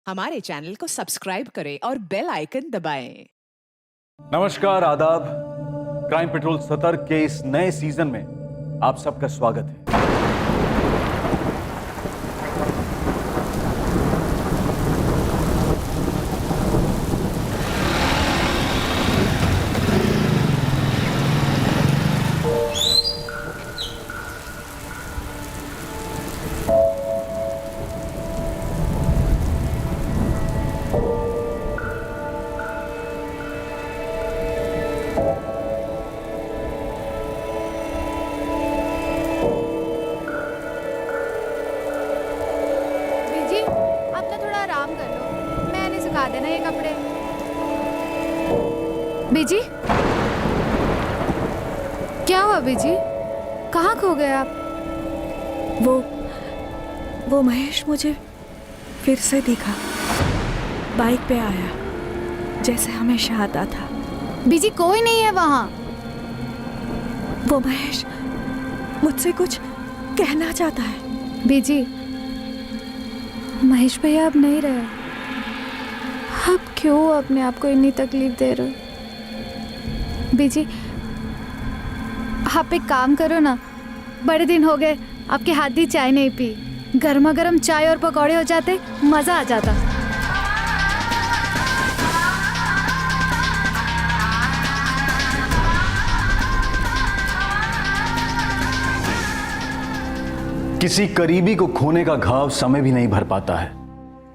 हमारे चैनल को सब्सक्राइब करें और बेल आइकन दबाएं। नमस्कार, आदाब। क्राइम पेट्रोल सतर्क के इस नए सीजन में आप सबका स्वागत है। बीजी, आप ना थोड़ा आराम कर लो। मैंने सुखा देना ये कपड़े। बीजी, क्या हुआ बीजी? कहाँ खो गए आप? वो महेश मुझे फिर से दिखा। बाइक पे आया, जैसे हमेशा आता था। बीजी, कोई नहीं है वहाँ। वो महेश मुझसे कुछ कहना चाहता है। बीजी, महेश भैया अब नहीं रहे। अब क्यों अपने आप को इतनी तकलीफ दे रहे हो? बीजी, आप एक काम करो ना। बड़े दिन हो गए आपके हाथ की चाय नहीं पी। गर्मा गर्म चाय और पकौड़े हो जाते, मज़ा आ जाता। किसी करीबी को खोने का घाव समय भी नहीं भर पाता है,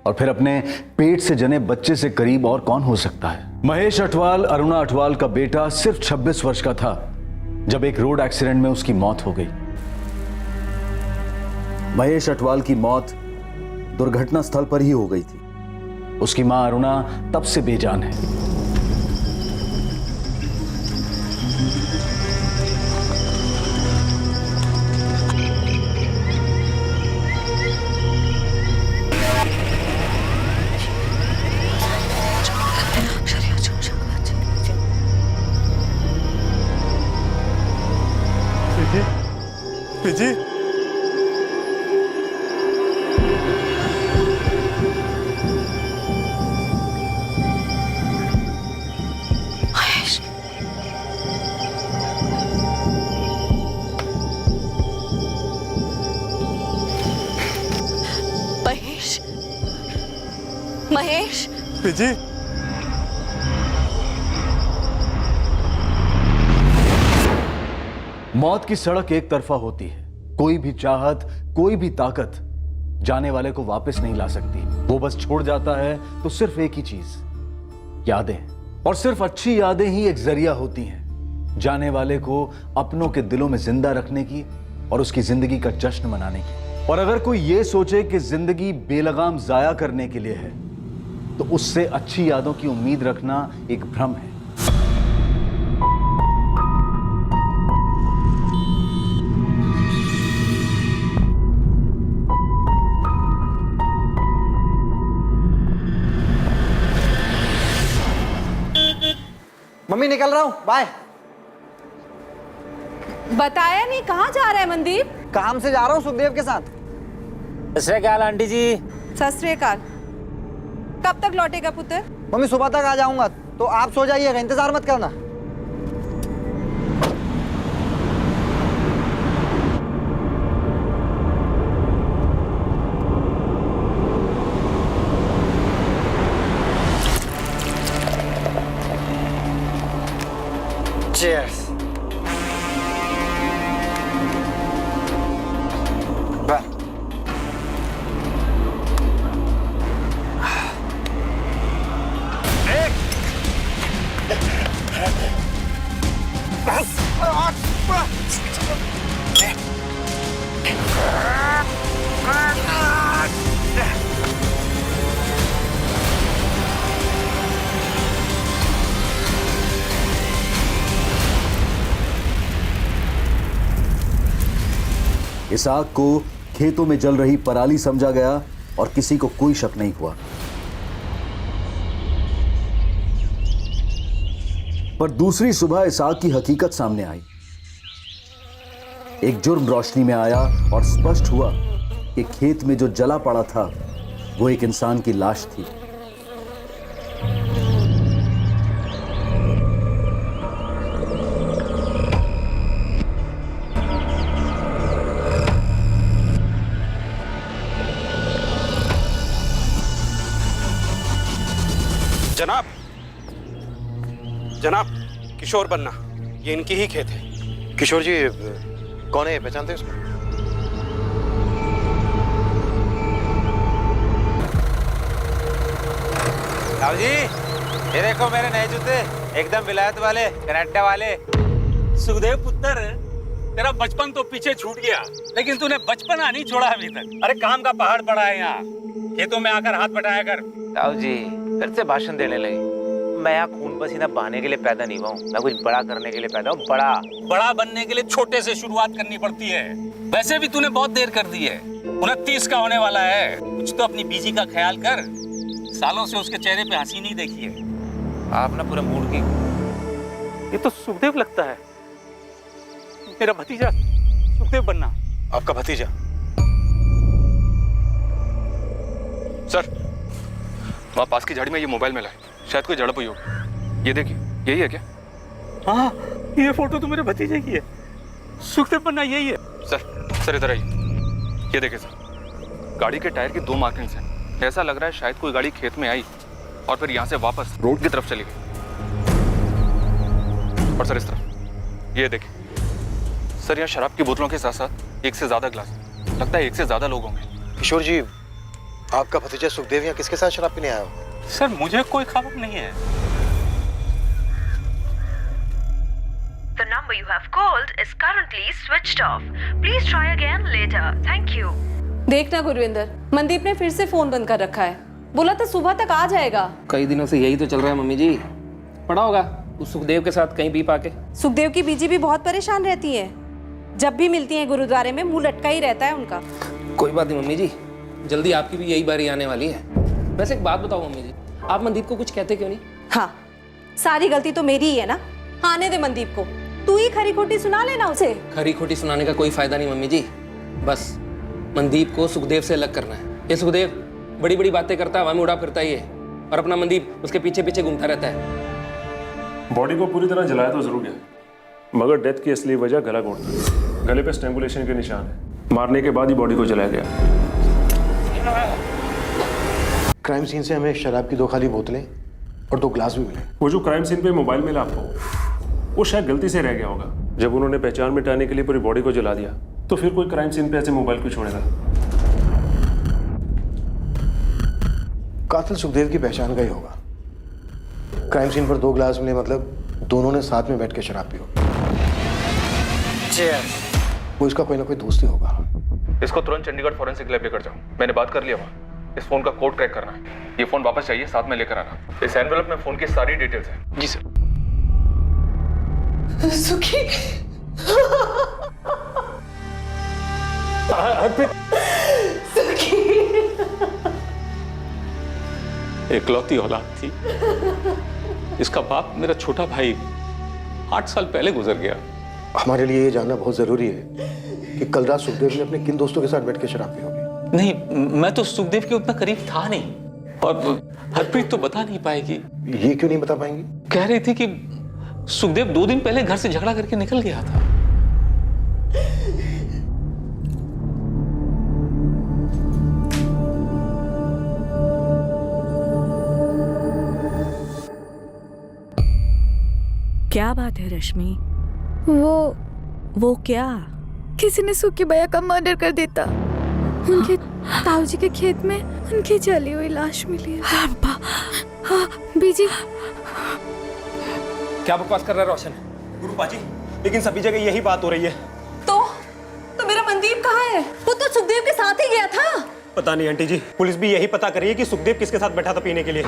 और फिर अपने पेट से जने बच्चे से करीब और कौन हो सकता है। महेश अटवाल अरुणा अटवाल का बेटा सिर्फ 26 वर्ष का था जब एक रोड एक्सीडेंट में उसकी मौत हो गई। महेश अटवाल की मौत दुर्घटना स्थल पर ही हो गई थी। उसकी मां अरुणा तब से बेजान है। पिजी, महेश, महेश, महेश, पिजी, मौत की सड़क एक तरफा होती है। कोई भी चाहत, कोई भी ताकत जाने वाले को वापस नहीं ला सकती। वो बस छोड़ जाता है तो सिर्फ एक ही चीज, यादें। और सिर्फ अच्छी यादें ही एक जरिया होती हैं जाने वाले को अपनों के दिलों में जिंदा रखने की और उसकी जिंदगी का जश्न मनाने की। और अगर कोई ये सोचे कि जिंदगी बेलगाम जाया करने के लिए है, तो उससे अच्छी यादों की उम्मीद रखना एक भ्रम है। मम्मी निकल रहा हूँ, बाय। बताया नहीं कहाँ जा रहा है मनदीप? काम से जा रहा हूँ सुखदेव के साथ। सत श्री अकाल आंटी जी। सत श्री अकाल। कब तक लौटेगा पुत्र? मम्मी सुबह तक आ जाऊंगा, तो आप सो जाइएगा, इंतजार मत करना। Cheers. इस आग को खेतों में जल रही पराली समझा गया और किसी को कोई शक नहीं हुआ। पर दूसरी सुबह इस आग की हकीकत सामने आई। एक जुर्म रोशनी में आया और स्पष्ट हुआ कि खेत में जो जला पड़ा था वो एक इंसान की लाश थी। जनाब, जनाब, किशोर बन्ना, ये इनकी ही खेत है। किशोर जी कौन है, पहचानते हैं उसको? साहब जी, ये देखो मेरे नए जूते, एकदम विलायत वाले, कनाडा वाले। सुखदेव पुत्र, तेरा बचपन तो पीछे छूट गया, लेकिन तूने बचपना नहीं छोड़ा अभी तक। अरे काम का पहाड़ पड़ा है यहाँ, खेतों में आकर हाथ बटाया कर। साहब जी फिर से भाषण देने लगे। मैं यहाँ खून पसीना बहाने के लिए पैदा नहीं हुआ हूँ, मैं कुछ बड़ा करने के लिए पैदा हूँ। बड़ा बनने के लिए छोटे से शुरुआत करनी पड़ती है। वैसे भी तूने बहुत देर कर दी है, 29 का होने वाला है। कुछ तो अपनी बीजी का ख्याल कर, सालों से उसके चेहरे पे हंसी नहीं देखी है। आप ना पूरा मूड की। ये तो सुखदेव लगता है, मेरा भतीजा सुखदेव बन्ना। आपका भतीजा? सर, वहाँ पास की झाड़ी में ये मोबाइल मिला है, शायद कोई झड़प हुई होगी। ये देखिए, यही है क्या? हाँ, ये फोटो तो मेरे भतीजे की है, सुखदेव बन्ना यही है। सर इधर आइए। ये देखिए सर, गाड़ी के टायर की 2 मार्किंग्स हैं। ऐसा लग रहा है शायद कोई गाड़ी खेत में आई और फिर यहाँ से वापस रोड की तरफ चली गई। और सर इस तरफ ये देखिए सर, यहाँ शराब की बोतलों के साथ साथ 1 से ज्यादा ग्लास, लगता है 1 से ज्यादा लोग होंगे। किशोर जी, आपका भतीजा सुखदेव यहाँ किसके साथ शराब पीने आया हो? सर मुझे कोई खबर नहीं है। The number you have called is currently switched off. Please try again later. Thank you. देखना गुरविंदर, मनदीप ने फिर से फोन बंद कर रखा है। बोला था सुबह तक आ जाएगा। कई दिनों से यही तो चल रहा है मम्मी जी। पड़ा होगा उस सुखदेव के साथ कहीं भी पाके। सुखदेव की बीजी भी बहुत परेशान रहती है, जब भी मिलती है गुरुद्वारे में मुंह लटका ही रहता है उनका। कोई बात नहीं मम्मी जी, जल्दी आपकी भी यही बारी आने वाली है। वैसे एक बात बताओ मम्मी जी, आप मनदीप को कुछ कहते क्यों नहीं? हाँ, सारी गलती तो मेरी ही है ना। आने दे मनदीप को, तू ही खरी खोटी सुना लेना उसे। खरी खोटी सुनाने का कोई फायदा नहीं मम्मी जी, बस मनदीप को सुखदेव से अलग करना है। ये सुखदेव बड़ी बड़ी बातें करता है, हवा में उड़ा फिरता ही है, और अपना मनदीप उसके पीछे पीछे घूमता रहता है। बॉडी को पूरी तरह जलाया तो जरूर गया, मगर डेथ की असली वजह गला घोटना। गले पे स्ट्रैंगुलेशन के निशान है, मारने के बाद ही बॉडी को जलाया गया। क्राइम सीन से हमें शराब की 2 खाली बोतलें और 2 ग्लास भी मिले। वो जो क्राइम सीन पे मोबाइल मिला आपको, वो शायद गलती से रह गया होगा। जब उन्होंने पहचान मिटाने के लिए पूरी बॉडी को जला दिया, तो फिर कोई क्राइम सीन पे ऐसे मोबाइल क्यों छोड़ेगा? कातिल सुखदेव की पहचान का ही होगा। क्राइम सीन पर 2 ग्लास मिले, मतलब दोनों ने साथ में बैठ के शराब पी होगी। वो इसका कोई ना कोई दोस्त ही होगा। इसको तुरंत चंडीगढ़ फॉरेंसिक लैब लेकर जाओ, मैंने बात कर लिया वहाँ। इस फोन का कोड क्रैक करना है, ये फोन वापस चाहिए, साथ में लेकर आना। इस एनवेलप में फोन की सारी डिटेल्स हैं। जी सर। सुखी एकलौती औलाद थी, इसका बाप मेरा छोटा भाई 8 साल पहले गुजर गया। हमारे लिए ये जानना बहुत जरूरी है कि कल रात सुखदेव ने अपने किन दोस्तों के साथ बैठ के शराब पी होगी। नहीं, मैं तो सुखदेव के उतना करीब था नहीं, और हरप्रीत तो बता नहीं पाएगी। ये क्यों नहीं बता पाएंगी? कह रही थी कि सुखदेव 2 दिन पहले घर से झगड़ा करके निकल गया था। क्या बात है रश्मि? वो क्या? किसी ने सुखी भैया का मर्डर कर देता। उनके ताऊजी के खेत में उनकी जली हुई लाश मिली है। हाँ, बीजी। क्या बकवास कर रहा है रोशन? गुरुपाजी, लेकिन सभी जगह यही बात हो रही है। तो मेरा मनदीप कहाँ है? वो तो सुखदेव के साथ ही गया था। पता नहीं आंटी जी, पुलिस भी यही पता कर रही है कि सुखदेव किसके साथ बैठा था पीने के लिए।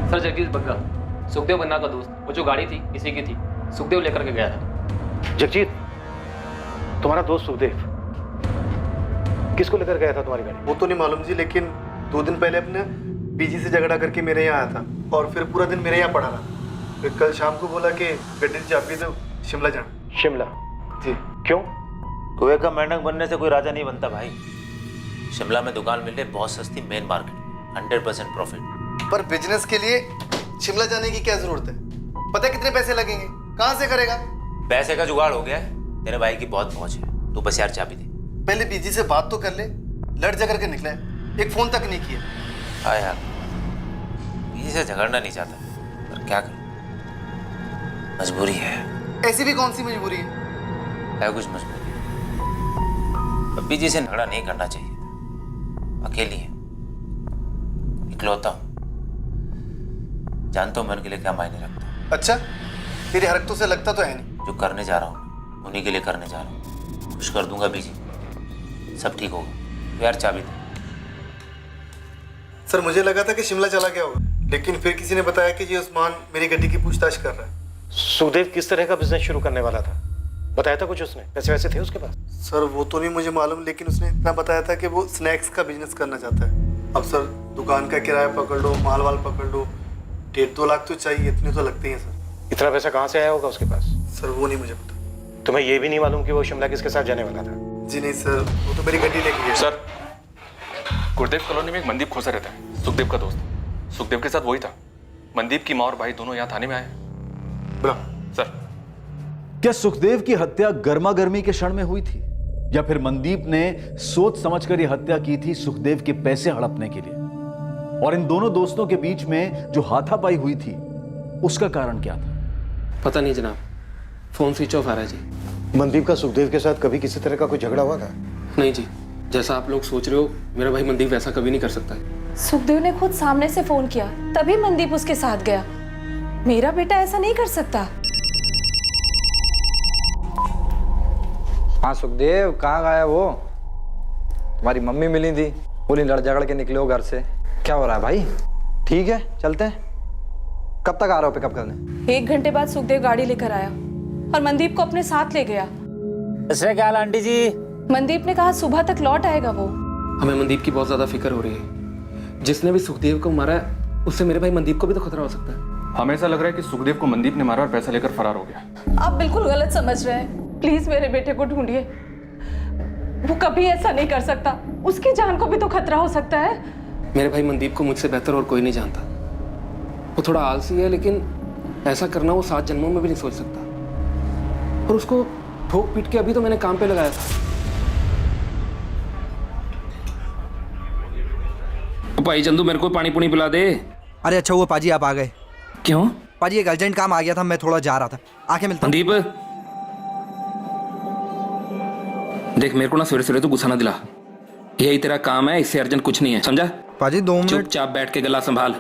सर जगदीश बग्गा, सुखदेव बन्ना का दोस्त, वो जो गाड़ी थी इसी की थी, सुखदेव लेकर के गया था। जगजीत, तुम्हारा दोस्त सुखदेव किसको लेकर गया था तुम्हारी गाड़ी? वो तो नहीं मालूम जी, लेकिन 2 दिन पहले अपने बीजी से झगड़ा करके मेरे यहाँ आया था और फिर पूरा दिन मेरे यहाँ पड़ा रहा। फिर कल शाम को बोला कि गड्डी चाबी दो, शिमला जाना। शिमला? जी। क्यों? कुएं का मेंढक बनने से कोई राजा नहीं बनता भाई। शिमला में दुकान मिल रही बहुत सस्ती, मेन मार्केट, 100% प्रॉफिट। पर बिजनेस के लिए शिमला जाने की क्या जरूरत है? पता है कितने पैसे लगेंगे? कहाँ से करेगा? पैसे का जुगाड़ हो गया है, तेरे भाई की बहुत पहुंच है, तू बस यार चाबी दे। पहले बीजी से बात तो कर ले। लड़ झगड़ के निकला है, एक फोन तक नहीं किया। हाँ यार, बीजी से झगड़ना नहीं चाहता, पर क्या करूं, मजबूरी है। ऐसी भी कौन सी मजबूरी है? कुछ मजबूरी। बीजी से झगड़ा नहीं करना चाहिए, अकेली है, इकलौता हूं, जानता हूं मैं उनके लिए क्या मायने रखता हूं। अच्छा, तेरी हरकतों से लगता तो है नहीं। जो करने जा रहा हूं उन्हीं के लिए करने जा रहा हूं। खुश कर दूंगा बीजी, सब ठीक होगा। तो यार चाबी दे। सर मुझे लगा था कि शिमला चला गया होगा, लेकिन फिर किसी ने बताया कि ये उस्मान मेरी गड्डी की पूछताछ कर रहा है। सुखदेव किस तरह का बिजनेस शुरू करने वाला था? बताया था कुछ उसने? पैसे वैसे थे उसके पास? सर वो तो नहीं मुझे मालूम, लेकिन उसने इतना बताया था कि वो स्नैक्स का बिजनेस करना चाहता है। अब सर दुकान का किराया पकड़ लो, माल वाल पकड़ लो, 1.5-2 लाख तो चाहिए, इतने तो लगते ही हैं सर। इतना पैसा कहाँ से आया होगा उसके पास? सर वो नहीं मुझे पता। तुम्हें ये भी नहीं मालूम कि वो शिमला किसके साथ जाने वाला था? जी नहीं सर, वो तो मेरी गड्डी लेके गया। सर, गुरुदेव कॉलोनी में एक मनदीप खोसा रहता है, सुखदेव का दोस्त। सुखदेव के साथ वही था। मनदीप की माँ और भाई दोनों यहाँ थाने में आए। सर, क्या सुखदेव की हत्या गर्मा गर्मी के क्षण में हुई थी, या फिर मनदीप ने सोच समझकर यह हत्या की थी सुखदेव के पैसे हड़पने के लिए? और इन दोनों दोस्तों के बीच में जो हाथापाई हुई थी, उसका कारण क्या था? पता नहीं जनाब, फोन स्विच ऑफ आ रहा है जी। मनदीप का सुखदेव के साथ कभी किसी तरह का कोई झगड़ा हुआ था? नहीं जी, जैसा आप लोग सोच रहे हो, मेरा भाई मनदीप वैसा कभी नहीं कर सकता है। सुखदेव ने खुद सामने से फोन किया, तभी मनदीप उसके साथ गया। मेरा बेटा ऐसा नहीं कर सकता। हाँ सुखदेव, कहाँ गया वो? तुम्हारी मम्मी मिली थी, बोली लड़ झगड़ के निकले हो घर से। क्या हो रहा है भाई? ठीक है, चलते हैं। कब तक आ रहे हो पिकअप करने? 1 घंटे बाद सुखदेव गाड़ी लेकर आया और मनदीप को अपने साथ ले गया। क्या आंटी जी? मनदीप ने कहा सुबह तक लौट आएगा वो। हमें मनदीप की बहुत ज्यादा फिक्र हो रही है। जिसने भी सुखदेव को मारा है, उससे मेरे भाई मनदीप को भी तो खतरा हो सकता है। हमें ऐसा लग रहा है कि सुखदेव को मनदीप ने मारा और पैसा लेकर फरार हो गया। आप बिल्कुल गलत समझ रहे हैं। प्लीज मेरे बेटे को ढूंढिए, वो कभी ऐसा नहीं कर सकता। उसकी जान को भी तो खतरा हो सकता है। मेरे भाई मनदीप को मुझसे बेहतर और कोई नहीं जानता। वो थोड़ा आलसी है, लेकिन ऐसा करना वो 7 जन्मों में भी नहीं सोच सकता। और उसको ठोक पीट के अभी तो मैंने काम पे लगाया था। भाई चंदू, मेरे को पानी पुनी पिला दे। अरे अच्छा हुआ पाजी आप आ गए। क्यों? पाजी एक अर्जेंट काम आ गया था, मैं थोड़ा जा रहा था, आके मिलता हूं। मनदीप देख, मेरे को ना सवेरे सवेरे तो गुस्सा ना दिला। यही तेरा काम है, इससे अर्जेंट कुछ नहीं है, समझा? पाजी 2 मिनट चुपचाप बैठ के गला संभाल।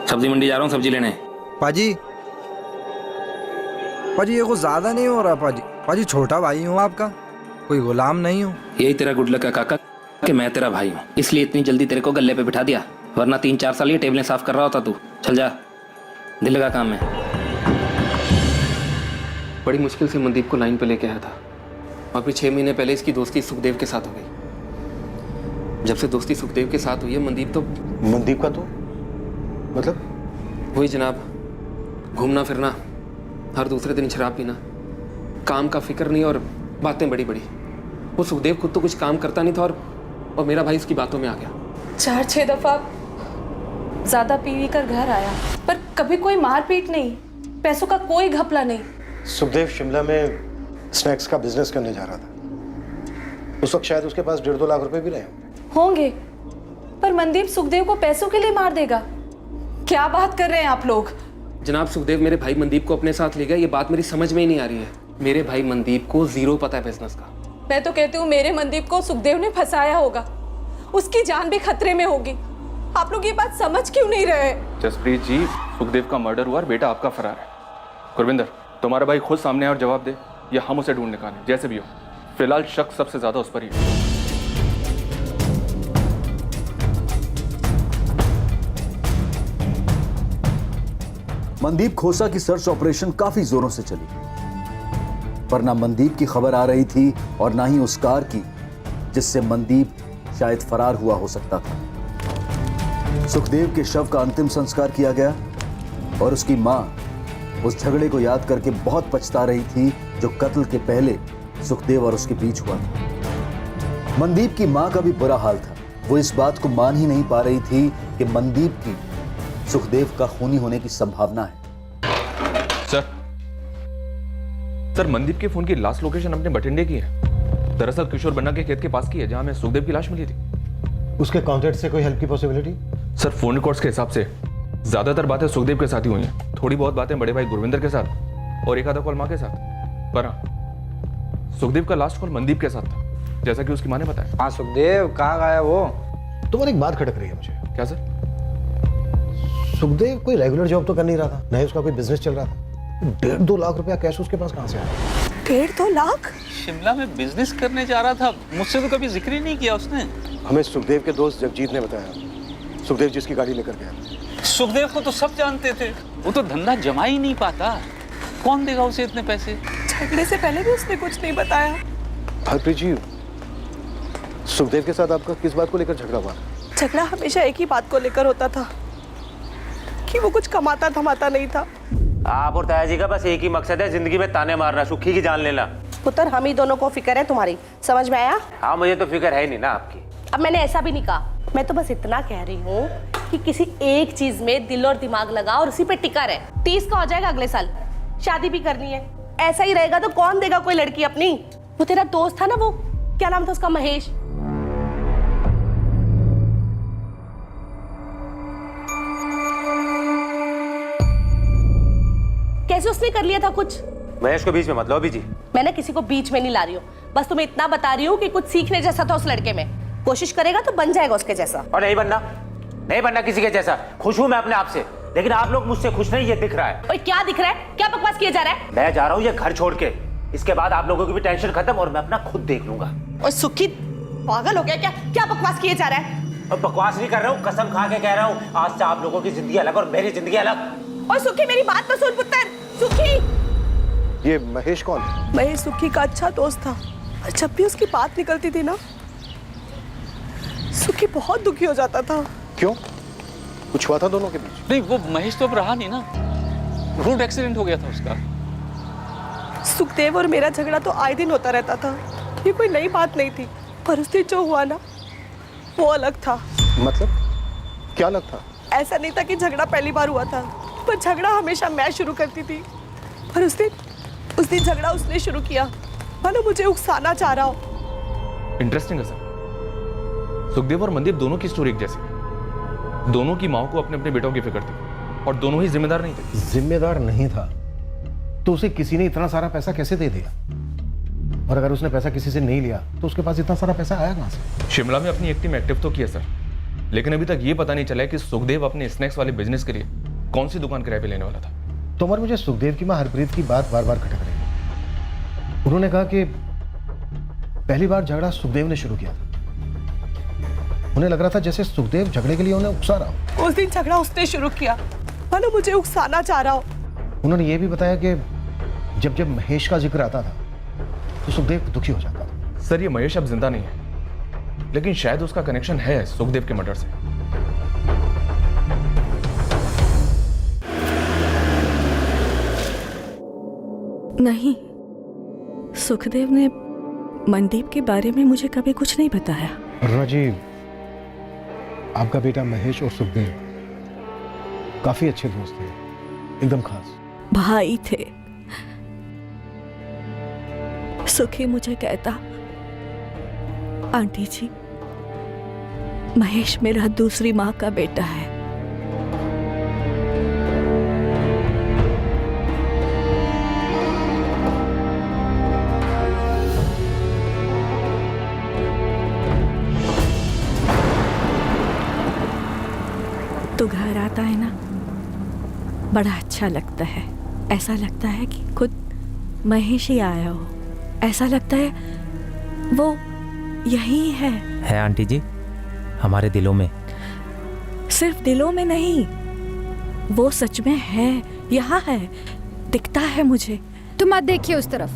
सब्जी मंडी जा रहा हूँ सब्जी लेने। पाजी पाजी ये कुछ ज्यादा नहीं हो रहा पाजी? पाजी छोटा भाई हूँ आपका, कोई गुलाम नहीं हूँ। यही तेरा गुड लक है काका कि मैं तेरा भाई हूँ, इसलिए इतनी जल्दी तेरे को गले पे बिठा दिया, वरना 3-4 साल ये टेबलें साफ कर रहा होता तू। चल जा, दिल लगा काम में। बड़ी मुश्किल से मनदीप को लाइन पे लेके आया था, और फिर 6 महीने पहले इसकी दोस्ती सुखदेव के साथ हो गई। जब से दोस्ती सुखदेव के साथ हुई है, मनदीप तो मनदीप का तो मतलब वही जनाब, घूमना फिरना, हर दूसरे दिन शराब पीना, काम का फिक्र नहीं और बातें बड़ी बड़ी। वो सुखदेव खुद तो कुछ काम करता नहीं था, और मेरा भाई इसकी बातों में आ गया। 4-6 दफा ज्यादा पी कर घर आया, पर कभी कोई मारपीट नहीं, पैसों का कोई घपला नहीं। सुखदेव शिमला में स्नैक्स का बिजनेस करने जा रहा था। उस वक्त शायद उसके पास 1.5-2 लाख रुपए भी रहे होंगे, पर मनदीप सुखदेव को पैसों के लिए मार देगा? क्या बात कर रहे हैं आप लोग? जनाब, सुखदेव मेरे भाई मनदीप को अपने साथ ले गया, ये बात मेरी समझ में ही नहीं आ रही है। मेरे भाई मनदीप को 0 पता है बिजनेस का। मैं तो कहती हूँ मेरे मनदीप को सुखदेव ने फंसाया होगा, उसकी जान भी खतरे में होगी। आप लोग ये बात समझ क्यों नहीं रहे? जसप्रीत जी, सुखदेव का मर्डर हुआ और बेटा आपका फरार है। गुरविंदर, तुम्हारा भाई खुद सामने आए और जवाब दे, या हम उसे ढूंढ निकालें, जैसे भी हो। फिलहाल शक सबसे ज्यादा उस पर ही है। मनदीप खोसा की सर्च ऑपरेशन काफी जोरों से चली, पर ना मनदीप की खबर आ रही थी और ना ही उस कार की जिससे मनदीप शायद फरार हुआ हो सकता था। सुखदेव के शव का अंतिम संस्कार किया गया और उसकी मां उस झगड़े को याद करके बहुत पछता रही थी जो कत्ल के पहले सुखदेव और उसके बीच हुआ था। मनदीप की मां का भी बुरा हाल था। वो इस बात को मान ही नहीं पा रही थी कि मनदीप की सुखदेव का खूनी होने की संभावना है। सर मनदीप के फोन की लास्ट लोकेशन हमने बठिंडे की है। दरअसल किशोर बन्ना के खेत के पास की है, जहां में सुखदेव की लाश मिली थी। उसके कॉन्टैक्ट से कोई हेल्प की पॉसिबिलिटी? सर फोन रिकॉर्ड्स के हिसाब से ज्यादातर बातें सुखदेव के साथ ही हुई हैं। थोड़ी बहुत बातें बड़े भाई गुरविंदर के साथ और एक आधा कॉल मां के साथ। पर हाँ, सुखदेव का लास्ट कॉल मनदीप के साथ था, जैसा कि उसकी मां ने बताया। हाँ सुखदेव कहाँ गया वो? तुम्हारी एक बात खटक रही है मुझे। क्या सर? सुखदेव कोई रेगुलर जॉब तो कर नहीं रहा था, नहीं उसका कोई बिजनेस चल रहा था। 1.5-2 लाख रुपया कैश उसके पास कहाँ से आया? 1.5-2 लाख? शिमला में बिजनेस करने जा रहा था, मुझसे तो कभी जिक्र ही नहीं किया उसने। हमें सुखदेव के दोस्त जगजीत ने बताया, सुखदेव जिसकी गाड़ी लेकर गया। सुखदेव को तो सब जानते थे, वो तो धंधा जमा ही नहीं पाता। कौन देगा उसे इतने पैसे? झगड़े से पहले भी उसने कुछ नहीं बताया। हरप्रीत जी, सुखदेव के साथ आपका किस बात को लेकर झगड़ा हुआ? झगड़ा हमेशा एक ही बात को लेकर होता था कि वो कुछ कमाता धमाता नहीं था। आप और ताया जी का बस एक ही मकसद है, जिंदगी में ताने मारना, सुखी की जान लेना। पुत्र हम ही दोनों को फिक्र है तुम्हारी, समझ में आया? हाँ मुझे तो फिक्र है ही नहीं ना आपकी। अब मैंने ऐसा भी नहीं कहा, मैं तो बस इतना कह रही हूँ कि किसी एक चीज में दिल और दिमाग लगा और उसी पे टिका रहे। 30 का हो जाएगा अगले साल, शादी भी करनी है। ऐसा ही रहेगा तो कौन देगा कोई लड़की अपनी? वो तेरा दोस्त था ना, वो क्या नाम था उसका, महेश। कैसे उसने कर लिया था कुछ? महेश को बीच में मत लो अभी जी। मैंने किसी को बीच में नहीं ला रही हूँ, बस तुम्हें इतना बता रही हूँ कि कुछ सीखने जैसा था उस लड़के में। कोशिश करेगा तो बन जाएगा उसके जैसा। और नहीं बनना किसी के जैसा। खुश हूँ मैं अपने आप से, लेकिन आप लोग मुझसे खुश नहीं, ये दिख रहा है। और क्या दिख रहा है? क्या बकवास किया जा रहा है? मैं जा रहा हूँ ये घर छोड़ के, इसके बाद आप लोगों की भी टेंशन खत्म और मैं अपना खुद देख लूंगा। और सुखी पागल हो गया क्या? क्या बकवास किए जा रहा है? और बकवास नहीं कर रहा हूँ, कसम खा के कह रहा हूँ, आज से आप लोगों की जिंदगी अलग और मेरी जिंदगी अलग। और सुखी मेरी बात तो सुन पुत्र, सुखी। ये महेश कौन है? महेश सुखी का अच्छा दोस्त था, और जब भी उसकी बात निकलती थी ना, सुखी बहुत दुखी हो जाता था। क्यों? कुछ हुआ था दोनों के बीच? नहीं, वो महेश तो अब रहा नहीं ना, रोड एक्सीडेंट हो गया था उसका। सुखदेव और मेरा झगड़ा तो आए दिन होता रहता था, ये कोई नई बात नहीं थी। पर उस दिन जो हुआ ना, वो अलग था। मतलब क्या अलग था? ऐसा नहीं था कि झगड़ा पहली बार हुआ था, पर झगड़ा हमेशा मैं शुरू करती थी। पर उस दिन झगड़ा उसने शुरू किया, मानो मुझे उकसाना चाह रहा हो। इंटरेस्टिंग है सर। सुखदेव और मनदीप दोनों की स्टोरी एक जैसी है। दोनों की माँ को अपने अपने बेटों की फिक्र थी और दोनों ही जिम्मेदार नहीं थे। जिम्मेदार नहीं था तो उसे किसी ने इतना सारा पैसा कैसे दे दिया? और अगर उसने पैसा किसी से नहीं लिया तो उसके पास इतना सारा पैसा आया कहां से? शिमला में अपनी एक टीम एक्टिव तो किया सर, लेकिन अभी तक ये पता नहीं चला कि सुखदेव अपने स्नैक्स वाले बिजनेस के लिए कौन सी दुकान किराए पे लेने वाला था। तो मुझे सुखदेव की मां हरप्रीत की बात बार बार खटक रही है। उन्होंने कहा कि पहली बार झगड़ा सुखदेव ने शुरू किया था। उन्हें लग रहा था जैसे सुखदेव झगड़े के लिए उन्हें उकसा रहा हो। उस दिन झगड़ा उसने शुरू किया, मानो मुझे उकसाना चाह रहा हो। उन्होंने ये भी बताया कि जब महेश का जिक्र आता था तो सुखदेव दुखी हो जाता था। सर ये महेश अब जिंदा नहीं है, लेकिन शायद उसका कनेक्शन है सुखदेव के मर्डर से। नहीं, सुखदेव ने मनदीप के बारे में मुझे कभी कुछ नहीं बताया। राजीव, आपका बेटा महेश और सुखदेव काफी अच्छे दोस्त थे, एकदम खास भाई थे। सुखी मुझे कहता, आंटी जी, महेश मेरा दूसरी माँ का बेटा है। तो घर आता है ना, बड़ा अच्छा लगता है। ऐसा लगता है कि खुद महेश ही आया हो। ऐसा लगता है वो यही है आंटी जी, हमारे दिलों में। सिर्फ दिलों में नहीं, वो सच में है, यहाँ है, दिखता है मुझे। तुम मत देखिए उस तरफ।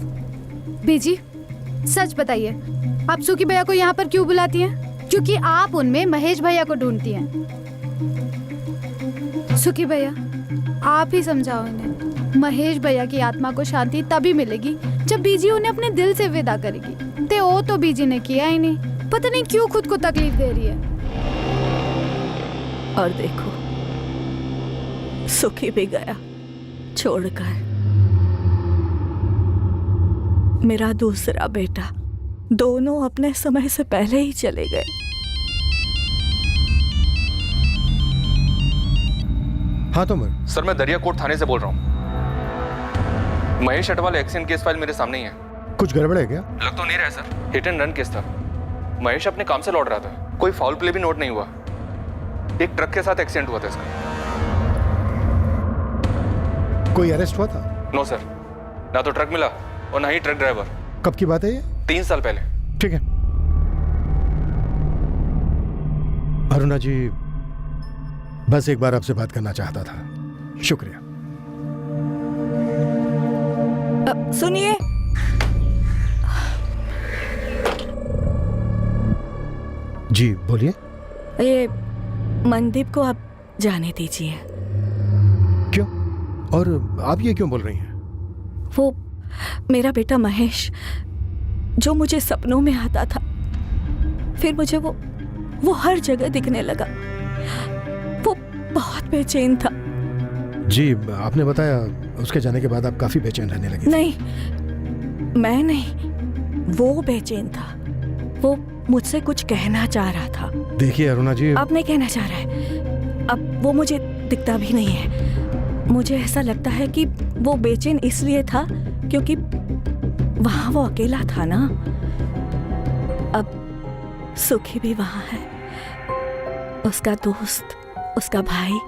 बीजी, सच बताइए, आप सुखी भैया को यहाँ पर क्यों बुलाती हैं? क्योंकि आप उनमें महेश भैया को ढूंढती हैं। सुखी भैया, आप ही समझाओ इन्हें। महेश भैया की आत्मा को शांति तभी मिलेगी जब बीजी उन्हें अपने दिल से विदा करेगी। ते वो तो बीजी ने किया ही नहीं, पता नहीं क्यों खुद को तकलीफ दे रही है। और देखो सुखी भी गया छोड़कर। मेरा दूसरा बेटा, दोनों अपने समय से पहले ही चले गए। हाँ तो सर, मैं दरियाकोट थाने से बोल रहा हूँ। Mahesh Atwal accident case file मेरे सामने ही है। कुछ गड़बड़ है क्या? लग तो नहीं रहा है sir, hit and run case था। महेश अपने काम से लौट रहा था, कोई फाउल प्ले भी नोट नहीं हुआ। एक ट्रक के साथ एक्सीडेंट हुआ था इसका। कोई अरेस्ट हुआ था? नो सर, ना तो ट्रक मिला और ना ही ट्रक ड्राइवर। कब की बात है ये? 3 साल पहले। ठीक है अरुणा जी, बस एक बार आपसे बात करना चाहता था। शुक्रिया। सुनिए, जी बोलिए। ये मनदीप को आप जाने दीजिए। क्यों? और आप ये क्यों बोल रही हैं? वो मेरा बेटा महेश जो मुझे सपनों में आता था, फिर मुझे वो हर जगह दिखने लगा। वो बहुत बेचैन था। जी आपने बताया उसके जाने के बाद आप काफी बेचैन रहने लगी। नहीं, मैं नहीं, वो बेचैन था। वो मुझसे कुछ कहना चाह रहा था। देखिए अरुणा जी, अब नहीं कहना चाह रहा है। अब वो मुझे दिखता भी नहीं है। मुझे ऐसा लगता है कि वो बेचैन इसलिए था क्योंकि वहां वो अकेला था ना। अब सुखी भी वहां है, उसका दोस्त, उसका भाई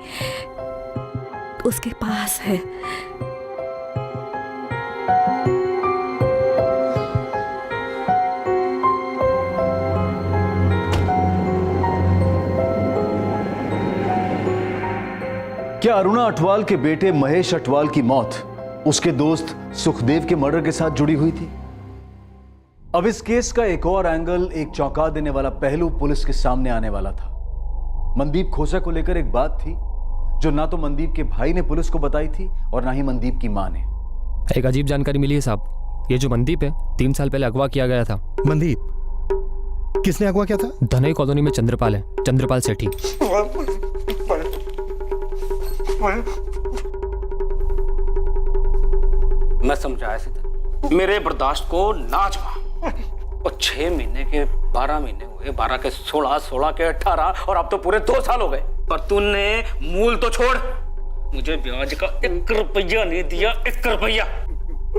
उसके पास है। क्या अरुणा अटवाल के बेटे महेश अटवाल की मौत उसके दोस्त सुखदेव के मर्डर के साथ जुड़ी हुई थी? अब इस केस का एक और एंगल, एक चौंका देने वाला पहलू पुलिस के सामने आने वाला था। मनदीप खोसा को लेकर एक बात थी जो ना तो मनदीप के भाई ने पुलिस को बताई थी और ना ही मनदीप की मां ने। एक अजीब जानकारी मिली है साहब। ये जो मनदीप है 3 साल पहले अगवा किया गया था। मनदीप? किसने अगवा किया था? धनई कॉलोनी में चंद्रपाल है, चंद्रपाल सेठी। मैं समझाया था, मेरे बर्दाश्त को ना आजमा। और 6 महीने के 12 महीने हुए, 12 के 16, 16 के 18 और अब तो पूरे 2 साल हो गए। पर तूने मूल तो छोड़, मुझे ब्याज का 1 रुपया नहीं दिया। 1 रुपया।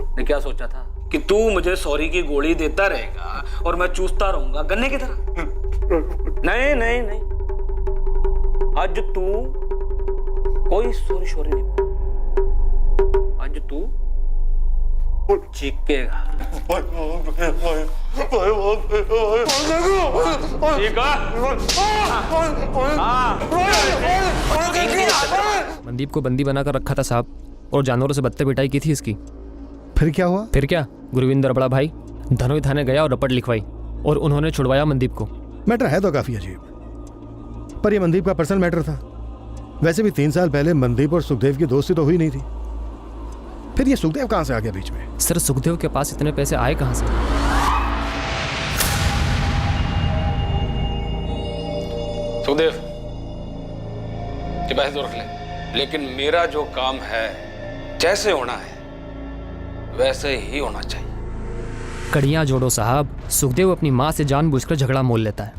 मैं क्या सोचा था कि तू मुझे सॉरी की गोली देता रहेगा और मैं चूसता रहूंगा गन्ने की तरह। नहीं नहीं नहीं, आज तू कोई सॉरी शोरी नहीं, आज तू चीखेगा। मनदीप को बंदी बनाकर रखा था साहब, और जानवरों से बत्ते पिटाई की थी इसकी। फिर क्या हुआ? फिर क्या, गुरविंदर बड़ा भाई धनोई थाने गया और रपट लिखवाई और उन्होंने छुड़वाया मनदीप को। मैटर है तो काफी अजीब, पर यह मनदीप का पर्सनल मैटर था। वैसे भी 3 साल पहले मनदीप और सुखदेव की दोस्ती तो हुई नहीं थी। फिर ये सुखदेव कहां से आ गया बीच में? सर, सुखदेव के पास इतने पैसे आए कहां से? सुखदेव ये पैसे तो रख ले, लेकिन मेरा जो काम है जैसे होना है वैसे ही होना चाहिए। कड़ियां जोड़ो साहब। सुखदेव अपनी माँ से जानबूझकर झगड़ा मोल लेता है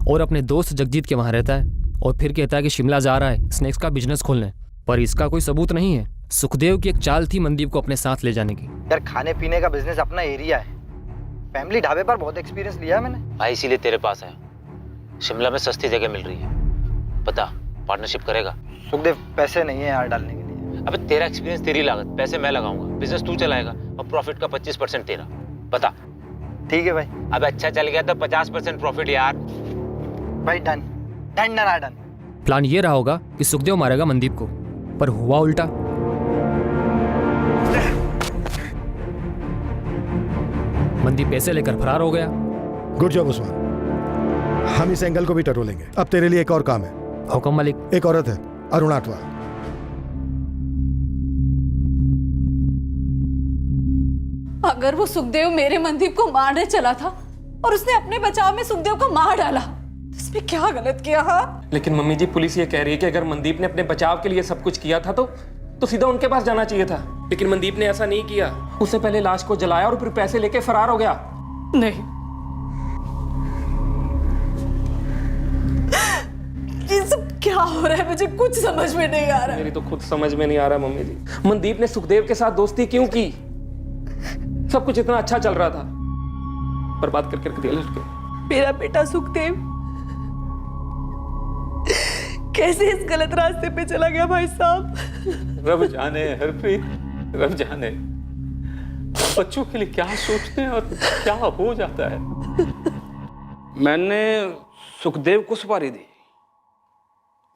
और अपने दोस्त जगजीत के वहां रहता है और फिर कहता है कि शिमला जा रहा है स्नैक्स का बिजनेस खोलने, पर इसका कोई सबूत नहीं है। सुखदेव की एक चाल थी मनदीप को अपने साथ ले जाने की। यार खाने पीने का बिजनेस अपना एरिया है, फैमिली ढाबे पर बहुत एक्सपीरियंस लिया है मैंने भाई, इसीलिए तेरे पास है। शिमला में सस्ती जगह मिल रही है, पता पार्टनरशिप करेगा? सुखदेव पैसे नहीं है यार डालने के लिए। अबे तेरा एक्सपीरियंस, तेरी लागत, पैसे मैं लगाऊंगा, बिजनेस तू चलाएगा और प्रॉफिट का 25% तेरा। बता। ठीक है भाई। अब अच्छा चल गया तो 50% प्रॉफिट यार। भाई done done done done. Plan ये रहा होगा कि सुखदेव मारेगा मनदीप को, पर हुआ उल्टा। मनदीप पैसे लेकर फरार हो गया। गुड जॉब उस्मान, हम इस एंगल को भी टटोलेंगे। अब तेरे लिए एक और काम है। हुक्म मालिक। एक औरत है, अरुणा अटवाल। अगर वो सुखदेव मेरे मनदीप को मारने चला था और उसने अपने बचाव में सुखदेव को मार डाला, तो उसमें क्या गलत किया? हाँ, लेकिन मम्मी जी पुलिस ये कह रही है कि अगर मनदीप ने अपने बचाव के लिए सब कुछ किया था तो सीधा उनके पास जाना चाहिए था, लेकिन मनदीप ने ऐसा नहीं किया। उससे पहले लाश को जलाया और फिर पैसे लेके फरार हो गया। नहीं, ये सब क्या हो रहा है? मुझे कुछ समझ में नहीं आ रहा। मेरी तो खुद समझ में नहीं आ रहा मम्मी जी, मनदीप ने सुखदेव के साथ दोस्ती क्यों की? सब कुछ इतना अच्छा चल रहा था, बर्बाद करके रख दिया लड़के। मेरा बेटा सुखदेव कैसे इस गलत रास्ते पे चला गया भाई साहब? रब जाने हरप्रीत, रब जाने बच्चों के लिए क्या सोचते हैं और क्या हो जाता है। मैंने सुखदेव को सुपारी दी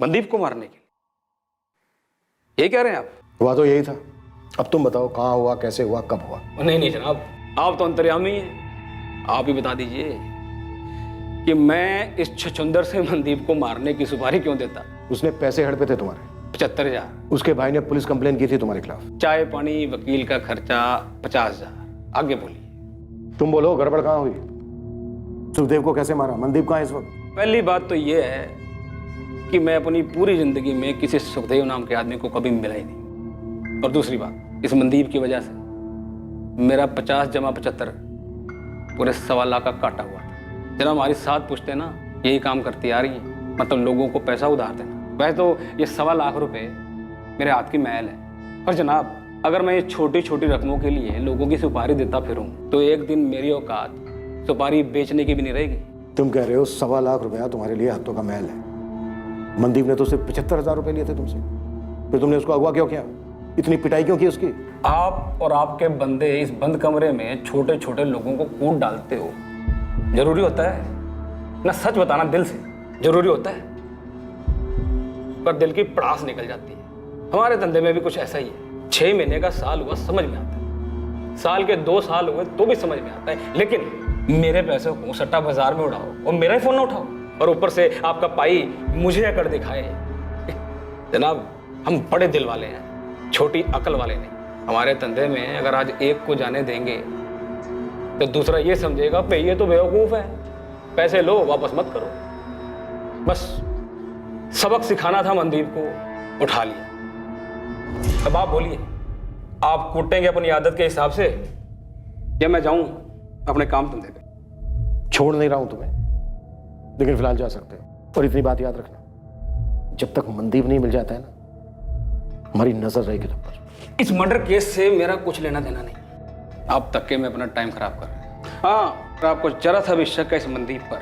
मनदीप को मारने के लिए, ये कह रहे हैं आप? हुआ तो यही था। अब तुम बताओ कहाँ हुआ, कैसे हुआ, कब हुआ? नहीं जनाब, आप तो अंतर्यामी हैं, आप ही बता दीजिए कि मैं इस छछुंदर से मनदीप को मारने की सुपारी क्यों देता? उसने पैसे हड़पे थे तुम्हारे 75,000। उसके भाई ने पुलिस कंप्लेन की थी तुम्हारे खिलाफ। चाय पानी वकील का खर्चा 50,000। आगे बोलिए। तुम बोलो गड़बड़ कहाँ हुई? सुखदेव को कैसे मारा? मनदीप कहाँ है इस वक्त? पहली बात तो ये है कि मैं अपनी पूरी जिंदगी में किसी सुखदेव नाम के आदमी को कभी मिला ही नहीं, और दूसरी बात, इस मनदीप की वजह से मेरा 50 जमा 75 पूरे 1.25 लाख का काटा हुआ था। जरा हमारी 7 पुश्तें ना यही काम करती आ रही हैं, मतलब लोगों को पैसा उधार देना। वैसे तो ये 1.25 लाख रुपए मेरे हाथ की मैल है, और जनाब अगर मैं ये छोटी छोटी रकमों के लिए लोगों की सुपारी देता फिरूं तो एक दिन मेरी औकात सुपारी बेचने की भी नहीं रहेगी। तुम कह रहे हो 1.25 लाख रुपया तुम्हारे लिए हाथों का मैल है। मनदीप ने तो सिर्फ 75,000 रुपए लिए थे तुमसे, फिर तुमने उसको अगवा क्यों किया? इतनी पिटाई क्यों की उसकी? आप और आपके बंदे इस बंद कमरे में छोटे छोटे लोगों को कूट डालते हो, जरूरी होता है ना? सच बताना दिल से जरूरी होता है, पर दिल की पड़ास निकल जाती है। हमारे धंधे में भी कुछ ऐसा ही है। 6 महीने का साल हुआ समझ में आता है, साल के 2 साल हुए तो भी समझ में आता है, लेकिन मेरे पैसे को सट्टा बाजार में उड़ाओ और मेरा ही फोन ना उठाओ, और ऊपर से आपका पाई मुझे अकड़ दिखाए। जनाब हम बड़े दिल वाले हैं, छोटी अकल वाले नहीं। हमारे धंधे में अगर आज एक को जाने देंगे तो दूसरा ये समझेगा पे ये तो बेवकूफ है, पैसे लो वापस मत करो। बस सबक सिखाना था मनदीप को, उठा लिया। अब आप बोलिए, आप कूटेंगे अपनी आदत के हिसाब से या मैं जाऊं अपने काम धंधे पे? छोड़ नहीं रहा हूं तुम्हें, लेकिन फिलहाल जा सकते हो। और इतनी बात याद रखना, जब तक मनदीप नहीं मिल जाता है ना, हमारी नजर रहेगी तुम पर। इस मर्डर केस से मेरा कुछ लेना देना नहीं, आप तक के में अपना टाइम खराब कर रहे हैं। हाँ, अगर आपको जरा सा भी शक है इस मनदीप पर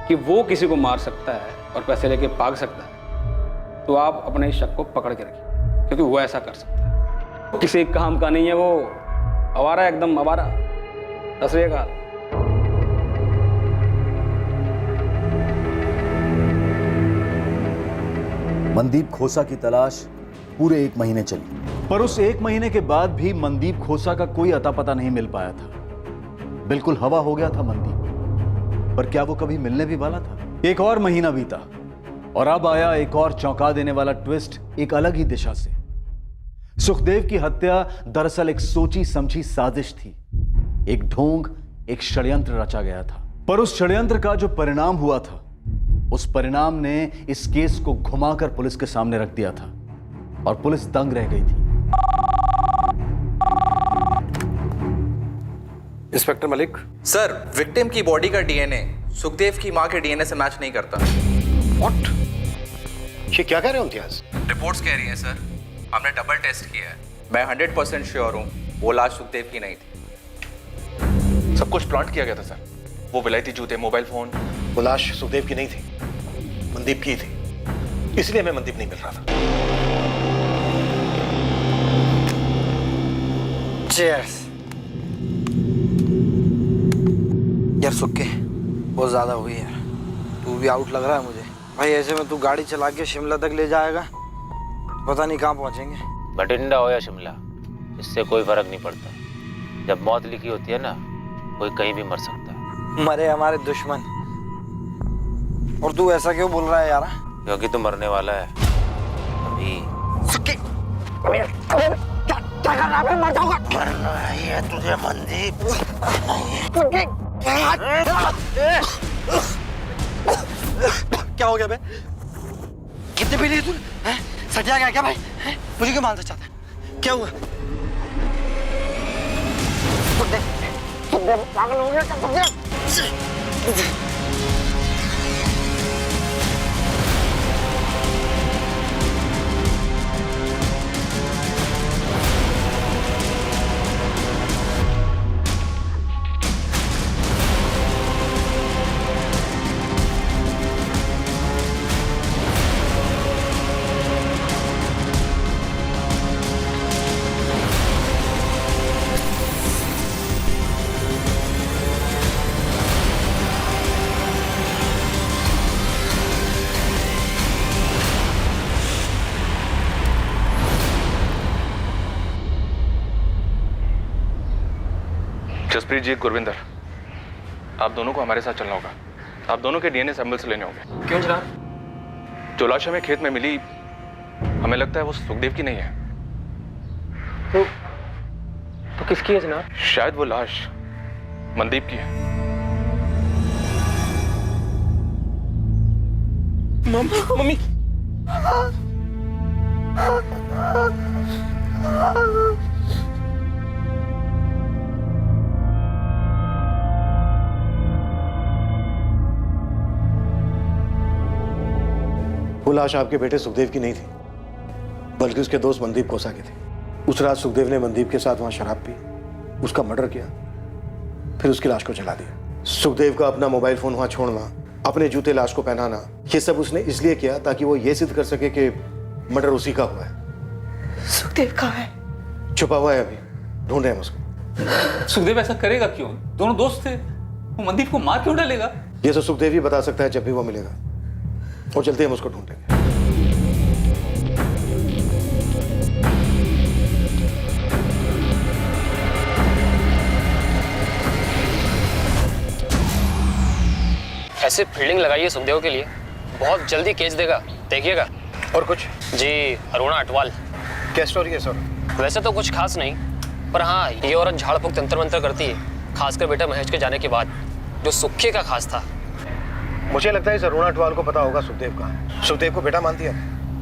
कि वो किसी को मार सकता है और पैसे लेके भाग सकता है, तो आप अपने इस शक को पकड़ के रखिए, क्योंकि वो ऐसा कर सकता है। किसी काम का नहीं है वो, आवारा, एकदम आवारा। सत श्री अकाल। मनदीप खोसा की तलाश पूरे 1 महीने चली, पर उस 1 महीने के बाद भी मनदीप खोसा का कोई अता पता नहीं मिल पाया था। बिल्कुल हवा हो गया था मनदीप, पर क्या वो कभी मिलने भी वाला था? 1 और महीना बीता और अब आया एक और चौंका देने वाला ट्विस्ट, एक अलग ही दिशा से। सुखदेव की हत्या दरअसल एक सोची समझी साजिश थी, एक ढोंग, एक षड्यंत्र रचा गया था। पर उस षड्यंत्र का जो परिणाम हुआ था, उस परिणाम ने इस केस को घुमाकर पुलिस के सामने रख दिया था और पुलिस दंग रह गई थी। इंस्पेक्टर मलिक। सर, विक्टिम की बॉडी का डीएनए सुखदेव की मां के डीएनए से मैच नहीं करता। व्हाट? ये क्या कह रहे हो इम्तियाज? रिपोर्ट्स कह रही हैं सर, हमने डबल टेस्ट किया है। मैं 100% श्योर हूं वो लाश सुखदेव की नहीं थी। सब कुछ प्लांट किया गया था सर, वो विलायती जूते, मोबाइल फोन। वो लाश सुखदेव की नहीं थी, मनदीप की थी, इसलिए हमें मनदीप नहीं मिल रहा था। चीयर्स। यार सुक्के, बहुत ज्यादा हुई यार, तू भी आउट लग रहा है मुझे भाई। ऐसे में तू गाड़ी चला के शिमला तक ले जाएगा, पता नहीं कहाँ पहुंचेंगे। बठिंडा हो या शिमला, इससे कोई फर्क नहीं पड़ता। जब मौत लिखी होती है ना, कोई कहीं भी मर सकता है। मरे हमारे दुश्मन, और तू ऐसा क्यों बोल रहा है यार? क्योंकि तू मरने वाला है अभी। सुक्के, क्या कर रहा है? मर जाऊंगा। मरना है तुझे मनदीप। क्या हो गया बे? कितने पी लिए तूने? सटिया गया क्या भाई? मुझे क्यों मारना चाहता है? क्या हुआ? पागल हो गया। जसप्रीत जी, गुरविंदर, आप दोनों को हमारे साथ चलना होगा। आप दोनों के डीएनए सैंपल्स लेने होंगे। क्यों जनाब? जो लाश हमें खेत में मिली, हमें लगता है वो सुखदेव की नहीं है। तो किसकी है जनाब? शायद वो लाश मनदीप की है। मम्मी वो लाश आपके बेटे सुखदेव की नहीं थी, बल्कि उसके दोस्त मनदीप कोसा की थी। उस रात सुखदेव ने मनदीप के साथ वहां शराब पी, उसका मर्डर किया, फिर उसकी लाश को जला दिया। सुखदेव का अपना मोबाइल फोन वहां छोड़ना, अपने जूते लाश को पहनाना, ये सब उसने इसलिए किया ताकि वो ये सिद्ध कर सके कि मर्डर उसी का हुआ है। सुखदेव कहाँ है? छुपा हुआ है, अभी ढूंढ रहे हैं उसको। सुखदेव ऐसा करेगा क्यों? दोनों दोस्त थे, वो मनदीप को मार क्यों डालेगा? ये तो सुखदेव ही बता सकता है जब भी वो मिलेगा, और जल्दी हम उसको ढूंढेंगे। ऐसे फील्डिंग लगाइए सुखदेव के लिए, बहुत जल्दी केस देगा, देखिएगा। और कुछ? जी, अरुणा अटवाल। क्या स्टोरी है सर? वैसे तो कुछ खास नहीं, पर हाँ, ये औरत झाड़ फूक तंत्र मंत्र करती है, खासकर बेटा महेश के जाने के बाद, जो सुक्खे का खास था। मुझे लगता है इस अरुणा अटवाल को पता होगा सुखदेव का। सुखदेव को बेटा मानती है?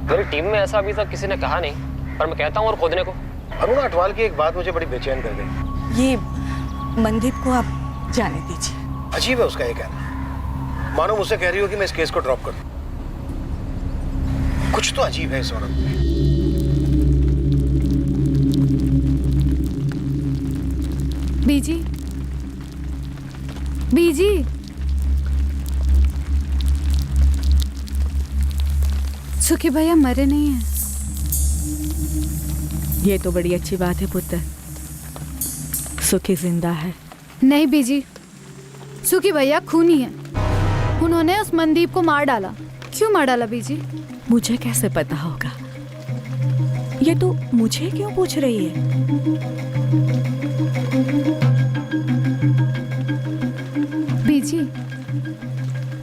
मेरी टीम में ऐसा अभी तक किसी ने कहा नहीं, पर मैं कहता हूँ और खोदने को। अरुणा अटवाल की एक बात मुझे बड़ी बेचैन कर गई। ये मनदीप को आप जाने दीजिए। अजीब है उसका ये कहना, मानो मुझसे कह रही हो कि मैं इस केस को ड्रॉप कर दूं। कुछ तो अजीब है इस औरत में। बीजी, बीजी, सुखी भैया मरे नहीं हैं। ये तो बड़ी अच्छी बात है पुत्र, सुखी जिंदा है। नहीं बीजी, सुखी भैया खूनी है। उन्होंने उस मनदीप को मार डाला। क्यों मार डाला बीजी? मुझे कैसे पता होगा? ये तो मुझे क्यों पूछ रही है? बीजी,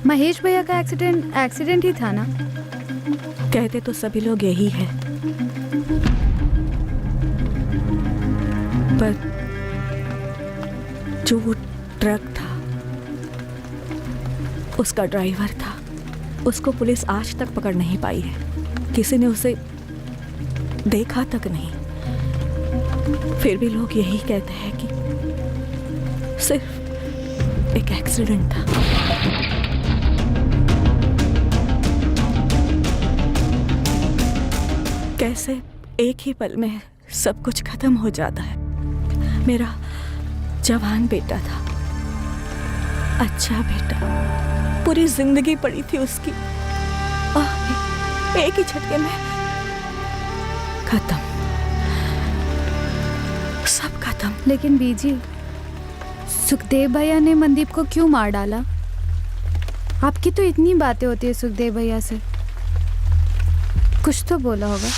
महेश भैया का एक्सीडेंट ही था ना? कहते तो सभी लोग यही है, पर जो वो ट्रक था, उसका ड्राइवर था, उसको पुलिस आज तक पकड़ नहीं पाई है। किसी ने उसे देखा तक नहीं। फिर भी लोग यही कहते हैं कि सिर्फ एक एक्सीडेंट था। कैसे एक ही पल में सब कुछ खत्म हो जाता है। मेरा जवान बेटा था, अच्छा बेटा, पूरी जिंदगी पड़ी थी उसकी, एक ही झटके में खत्म, सब खत्म। लेकिन बीजी, सुखदेव भैया ने मनदीप को क्यों मार डाला? आपकी तो इतनी बातें होती है सुखदेव भैया से, कुछ तो बोला होगा।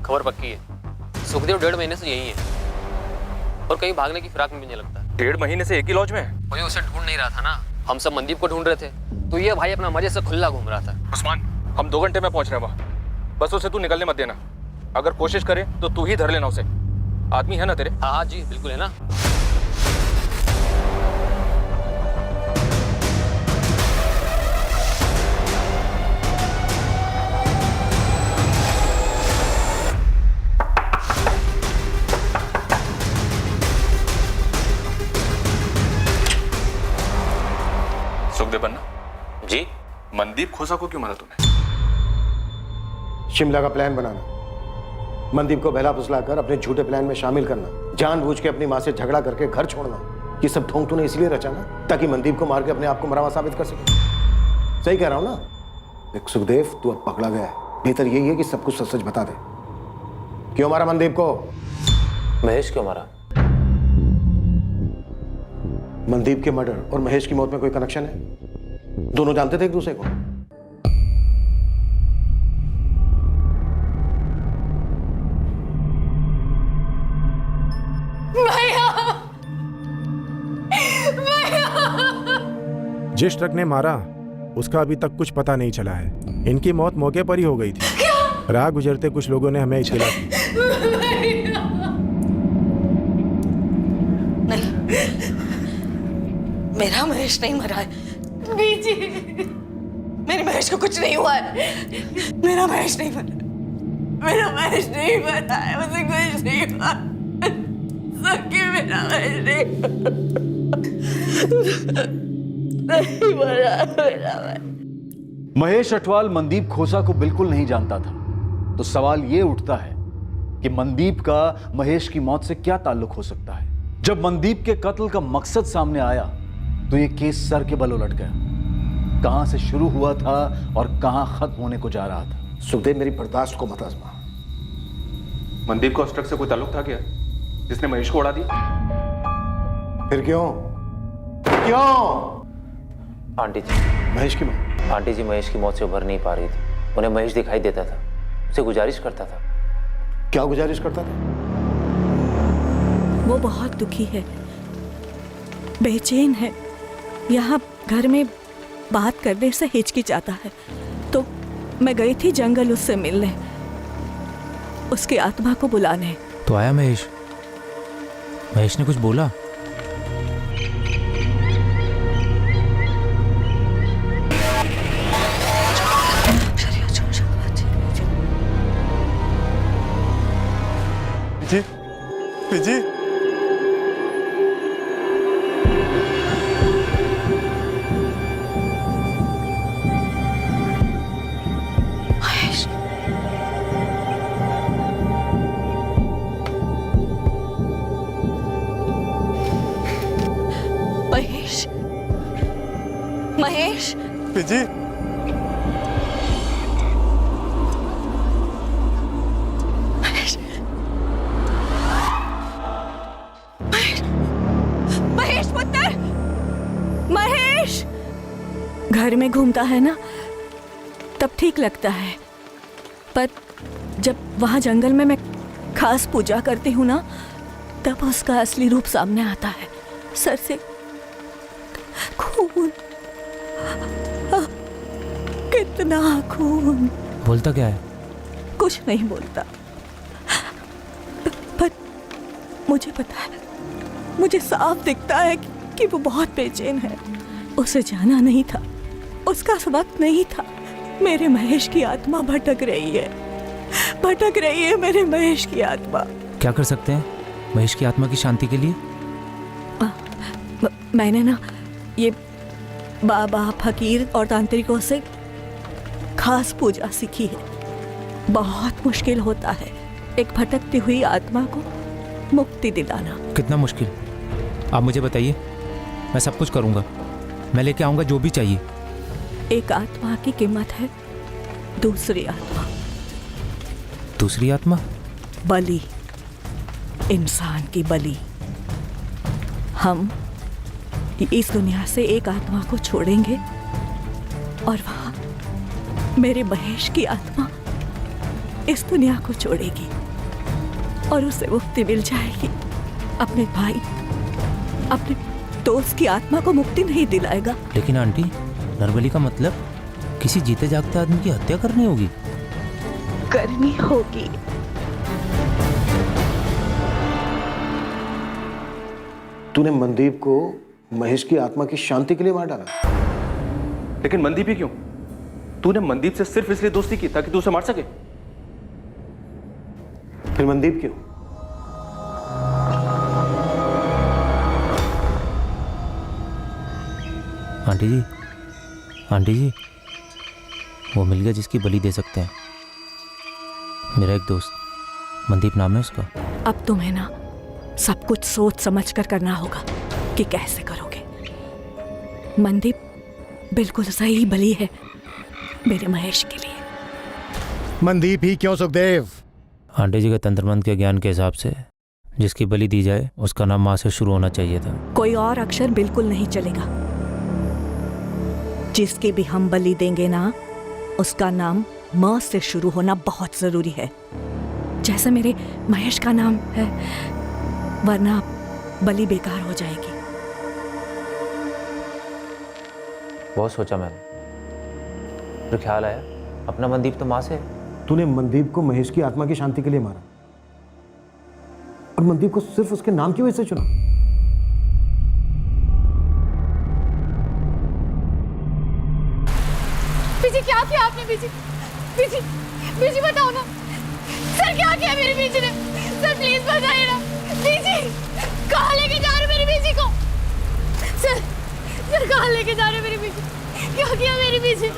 खबर पक्की है, सुखदेव 1.5 महीने से यही है और कहीं भागने की फिराक में भी नहीं लगता। 1.5 महीने से एक ही लॉज में है? वही उसे ढूंढ नहीं रहा था ना, हम सब मनदीप को ढूंढ रहे थे, तो ये भाई अपना मजे से खुला घूम रहा था। उस्मान, हम 2 घंटे में पहुंच रहे हैं वहाँ। बस उसे तू निकलने मत देना, अगर कोशिश करे तो तू ही धर लेना उसे। आदमी है ना तेरे? हाँ हाँ जी बिल्कुल है ना। सुखदेव बन्ना जी, मनदीप खोसा को क्यों मारा तूने? शिमला का प्लान बनाना, मनदीप को बहला फुसलाकर अपने झूठे प्लान में शामिल करना, जानबूझ के अपनी माँ से झगड़ा करके घर छोड़ना, ये सब ढोंग तूने इसलिए रचा ना ताकि मनदीप को मार के अपने आप को मरावा साबित कर सके। सही कह रहा हूं ना? देख सुखदेव, तू अब पकड़ा गया है, बेहतर यही है कि सब कुछ सच सच बता दे। क्यों मारा मनदीप को? महेश क्यों मारा? मनदीप के मर्डर और महेश की मौत में कोई कनेक्शन है? दोनों जानते थे एक दूसरे को? जिस ट्रक ने मारा उसका अभी तक कुछ पता नहीं चला है। इनकी मौत मौके पर ही हो गई थी। राह गुजरते कुछ लोगों ने हमें इत्तला दी। नहीं, मेरा महेश नहीं मरा है। बीजी, मेरे महेश को कुछ नहीं हुआ है। मेरा महेश नहीं मरा, मेरा महेश नहीं मरा है, मुझे कुछ नहीं हुआ। सके मेरा महेश नहीं मरा, मेरा महेश अठवाल मनदीप खोसा को बिल्कुल नहीं जानता था, तो सवाल यह उठता है कि मनदीप का महेश की मौत से क्या ताल्लुक हो सकता है। जब मनदीप के कत्ल का मकसद सामने आया तो यह केस सर के बल उलट गया। कहां से शुरू हुआ था और कहां खत्म होने को जा रहा था। सुखदेव, मेरी बर्दाश्त को मत आजमा। मनदीप को उस ट्रक से कोई ताल्लुक था क्या जिसने महेश को उड़ा दिया? फिर क्यों क्यों? आंटी जी, महेश की मौत? आंटी जी महेश की मौत से उभर नहीं पा रही थी। उन्हें महेश दिखाई देता था, उसे गुजारिश करता था। क्या गुजारिश करता था? वो बहुत दुखी है, बेचैन है, यहाँ घर में बात करने से हिचकिचाता है। तो मैं गई थी जंगल उससे मिलने, उसकी आत्मा को बुलाने। तो आया महेश? महेश ने कुछ बोला? जी, जी, महेश, महेश, जी, महेश पुत्र, महेश। घर में घूमता है ना तब ठीक लगता है, पर जब वहां जंगल में मैं खास पूजा करती हूँ ना तब उसका असली रूप सामने आता है। सर से खून, कितना खून। बोलता क्या है? कुछ नहीं बोलता, पर मुझे पता है, मुझे साफ दिखता है कि वो बहुत बेचैन है। उसे जाना नहीं था, उसका वक्त नहीं था। मेरे महेश की आत्मा भटक रही है, भटक रही है मेरे महेश की आत्मा। क्या कर सकते हैं महेश की आत्मा की शांति के लिए? मैंने ना ये बाबा, फकीर और तांत्रिकों से खास पूजा सीखी है। बहुत मुश्किल होता है एक भटकती हुई आत्मा को मुक्ति दिलाना। कितना मुश्किल? आप मुझे बताइए, मैं सब कुछ करूंगा, मैं लेके आऊंगा जो भी चाहिए। एक आत्मा की कीमत है दूसरी आत्मा। दूसरी आत्मा? बलि, इंसान की बलि। हम इस दुनिया से एक आत्मा को छोड़ेंगे और वहां मेरे महेश की आत्मा इस दुनिया को छोड़ेगी और उसे मुक्ति मिल जाएगी। अपने भाई, अपने दोस्त की आत्मा को मुक्ति नहीं दिलाएगा। लेकिन आंटी, नरबली का मतलब किसी जीते जागते आदमी की हत्या करनी होगी? करनी होगी। तूने मनदीप को महेश की आत्मा की शांति के लिए मार डाला। लेकिन मनदीप ही क्यों? तूने मनदीप से सिर्फ इसलिए दोस्ती की ताकि तू उसे मार सके? फिर मनदीप क्यों? आंटी जी, आंटी जी, वो मिल गया जिसकी बलि दे सकते हैं। मेरा एक दोस्त, मनदीप नाम है उसका। अब तुम्हें ना सब कुछ सोच समझ कर करना होगा कि कैसे करोगे। मनदीप बिल्कुल सही बलि है मेरे महेश के लिए। मनदीप ही क्यों सुखदेव? आंटी जी के तंत्र मंत्र के ज्ञान के हिसाब से जिसकी बलि दी जाए उसका नाम माँ से शुरू होना चाहिए था। कोई और अक्षर बिल्कुल नहीं चलेगा। जिसकी भी हम बलि देंगे ना, उसका नाम म से शुरू होना बहुत जरूरी है, जैसे मेरे महेश का नाम है, वरना बलि बेकार हो जाएगी। बहुत सोचा मैंने, फिर ख्याल आया अपना मनदीप तो माँ से। तूने मनदीप को महेश की आत्मा की शांति के लिए मारा और मनदीप को सिर्फ उसके नाम की वजह से चुना। बीजी क्या किया आपने? बीजी बीजी बीजी बताओ ना सर, क्या किया मेरी बीजी ने? सर प्लीज बताइए ना। बीजी कहाँ लेके जा रहे मेरी बीजी को? सर सर कहाँ लेके जा रहे मेरी बीजी? क्या किया मेरी बीजी?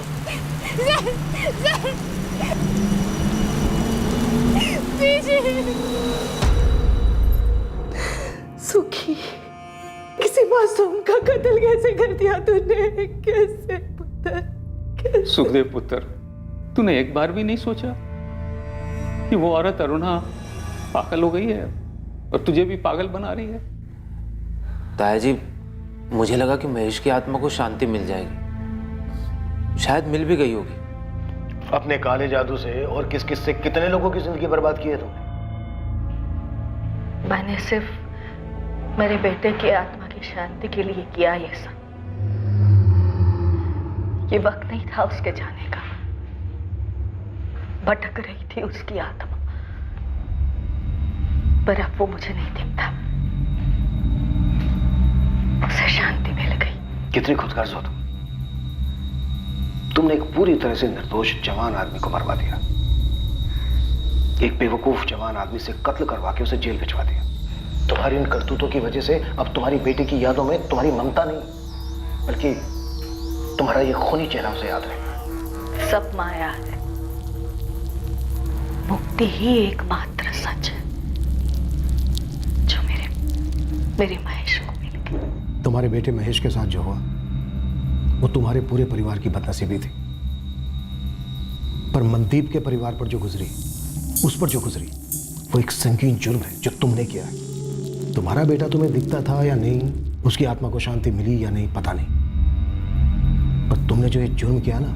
सर सर बीजी। सुखी, किसी मासूम का कत्ल कैसे कर दिया तूने? कैसे पुत्र? कैसे? सुखदेव पुत्र, तूने एक बार भी नहीं सोचा कि वो औरत अरुणा पागल हो गई है और तुझे भी पागल बना रही है? ताया जी, मुझे लगा कि महेश की आत्मा को शांति मिल जाएगी, शायद मिल भी गई होगी। अपने काले जादू से और किस किस से कितने लोगों की जिंदगी बर्बाद की है तुमने? मैंने सिर्फ मेरे बेटे की आत्मा की शांति के लिए किया ये सब। ये वक्त नहीं था उसके जाने का। भटक रही थी उसकी आत्मा, पर अब वो मुझे नहीं दिखता। उसे शांति मिल गई। कितनी खुदगर्ज हो तुमने एक पूरी तरह से निर्दोष जवान आदमी को मरवा दिया। एक बेवकूफ जवान आदमी से कत्ल करवा के उसे जेल भिजवा दिया। तुम्हारी इन करतूतों की वजह से अब तुम्हारी बेटी की यादों में तुम्हारी ममता नहीं, बल्कि तुम्हारा ये खूनी चेहरा उसे याद रहेगा। सब माया है, मुक्ति ही एकमात्र सच है जो मेरे महेश को मिल गई। तुम्हारे बेटे महेश के साथ जो हुआ वो तुम्हारे पूरे परिवार की बदनसीबी थी, पर मनदीप के परिवार पर जो गुजरी, उस पर जो गुजरी, वो एक संगीन जुर्म है जो तुमने किया है। तुम्हारा बेटा तुम्हें दिखता था या नहीं, उसकी आत्मा को शांति मिली या नहीं, पता नहीं, पर तुमने जो ये जुर्म किया ना,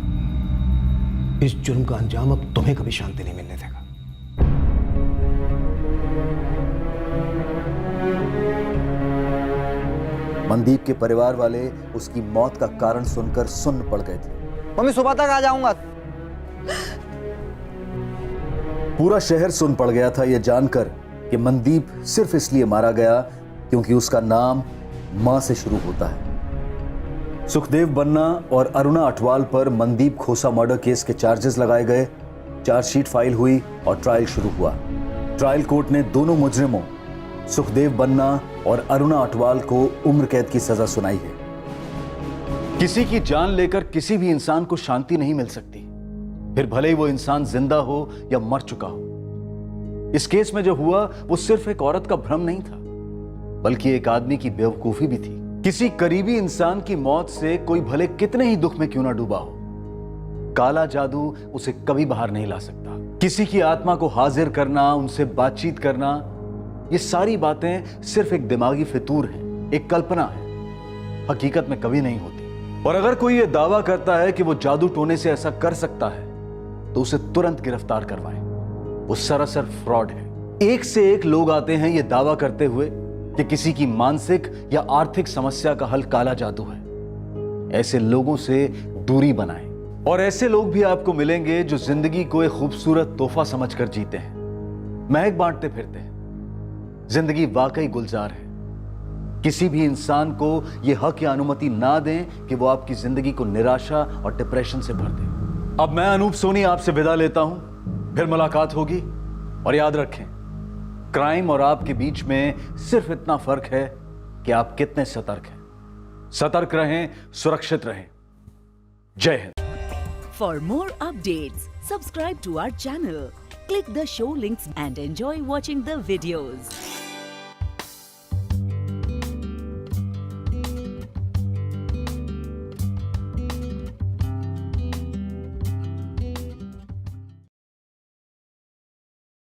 इस जुर्म का अंजाम अब तुम्हें कभी शांति नहीं मिलने देगा। मनदीप के परिवार वाले उसकी मौत का कारण सुनकर सुन्न पड़ गए थे। मम्मी सुबह तक आ जाऊंगा। पूरा शहर सुन पड़ गया था यह जानकर कि मनदीप सिर्फ इसलिए मारा गया क्योंकि उसका नाम मां से शुरू होता है। सुखदेव बन्ना और अरुणा अटवाल पर मनदीप खोसा मर्डर केस के चार्जेस लगाए गए, चार्जशीट फाइल हुई और ट्रायल शुरू हुआ। ट्रायल कोर्ट ने दोनों मुजरिमों सुखदेव बन्ना और अरुणा अटवाल को उम्र कैद की सजा सुनाई है। किसी की जान लेकर किसी भी इंसान को शांति नहीं मिल सकती, फिर भले ही वो इंसान जिंदा हो या मर चुका हो। इस केस में जो हुआ वो सिर्फ एक औरत का भ्रम नहीं था, बल्कि एक आदमी की बेवकूफी भी थी। किसी करीबी इंसान की मौत से कोई भले कितने ही दुख में क्यों ना डूबा हो, काला जादू उसे कभी बाहर नहीं ला सकता। किसी की आत्मा को हाजिर करना, उनसे बातचीत करना, ये सारी बातें सिर्फ एक दिमागी फितूर है, एक कल्पना है, हकीकत में कभी नहीं होती। और अगर कोई ये दावा करता है कि वो जादू टोने से ऐसा कर सकता है तो उसे तुरंत गिरफ्तार करवाएं। वो सरासर फ्रॉड है। एक से एक लोग आते हैं ये दावा करते हुए कि किसी की मानसिक या आर्थिक समस्या का हल काला जादू है। ऐसे लोगों से दूरी बनाएं। और ऐसे लोग भी आपको मिलेंगे जो जिंदगी को एक खूबसूरत तोहफा समझकर जीते हैं, महक बांटते फिरते हैं। जिंदगी वाकई गुलजार है। किसी भी इंसान को यह हक या अनुमति ना दें कि वो आपकी जिंदगी को निराशा और डिप्रेशन से भर दे। अब मैं अनूप सोनी आपसे विदा लेता हूं, फिर मुलाकात होगी। और याद रखें, क्राइम और आपके बीच में सिर्फ इतना फर्क है कि आप कितने सतर्क हैं। सतर्क रहें, सुरक्षित रहें। जय Hind. For more updates, subscribe to our channel, click the show links and enjoy watching the videos.